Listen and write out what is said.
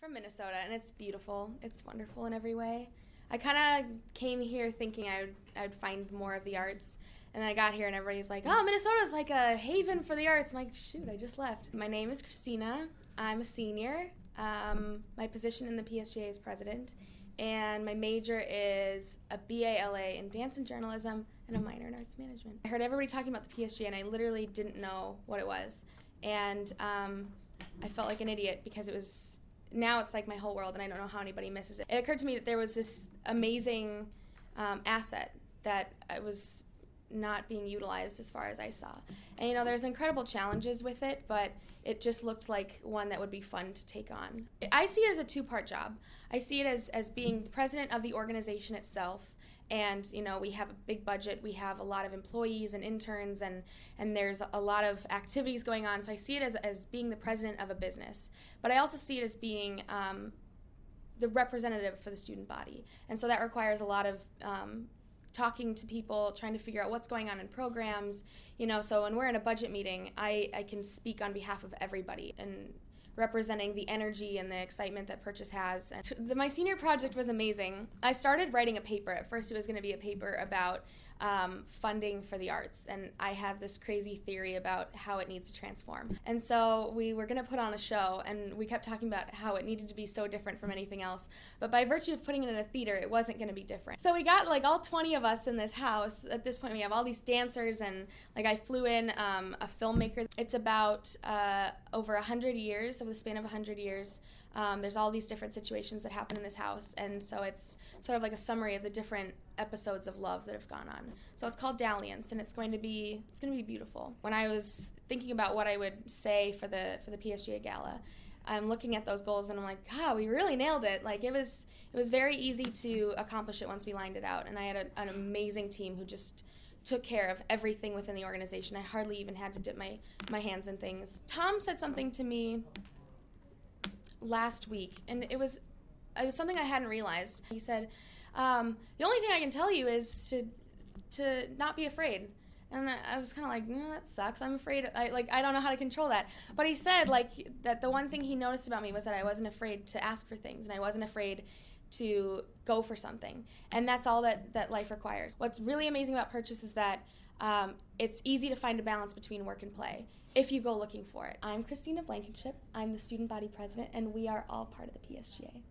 from Minnesota, and it's beautiful. It's wonderful in every way. I kind of came here thinking I would find more of the arts, and then I got here and everybody's like, oh, Minnesota's like a haven for the arts. I'm like, shoot, I just left. My name is Christina. I'm a senior. My position in the PSGA is president, and my major is a BA/LA in dance and journalism and a minor in arts management. I heard everybody talking about the PSGA, and I literally didn't know what it was, and I felt like an idiot because now it's like my whole world, and I don't know how anybody misses it. It occurred to me that there was this amazing asset that was not being utilized as far as I saw. And there's incredible challenges with it, but it just looked like one that would be fun to take on. I see it as a two-part job. I see it as being the president of the organization itself, and we have a big budget, we have a lot of employees and interns, and there's a lot of activities going on, so I see it as being the president of a business. But I also see it as being the representative for the student body, and so that requires a lot of talking to people, trying to figure out what's going on in programs, so when we're in a budget meeting, I can speak on behalf of everybody and representing the energy and the excitement that Purchase has. And my senior project was amazing. I started writing a paper. At first it was going to be a paper about funding for the arts, and I have this crazy theory about how it needs to transform. And so we were going to put on a show, and we kept talking about how it needed to be so different from anything else. But by virtue of putting it in a theater, it wasn't going to be different. So we got all 20 of us in this house. At this point, we have all these dancers, and I flew in a filmmaker. It's about over 100 years, over the span of 100 years. There's all these different situations that happen in this house, and so it's sort of like a summary of the different episodes of love that have gone on. So it's called Dalliance, and it's going to be beautiful. When I was thinking about what I would say for the PSGA Gala, I'm looking at those goals, and I'm like, God, we really nailed it. It was very easy to accomplish it once we lined it out, and I had an amazing team who just took care of everything within the organization. I hardly even had to dip my hands in things. Tom said something to me last week, and it was something I hadn't realized. He said, the only thing I can tell you is to not be afraid. And I was kind of like, that sucks. I'm afraid. I don't know how to control that. But he said that the one thing he noticed about me was that I wasn't afraid to ask for things, and I wasn't afraid to go for something. And that's all that life requires. What's really amazing about Purchase is that it's easy to find a balance between work and play if you go looking for it. I'm Christina Blankenship. I'm the student body president, and we are all part of the PSGA.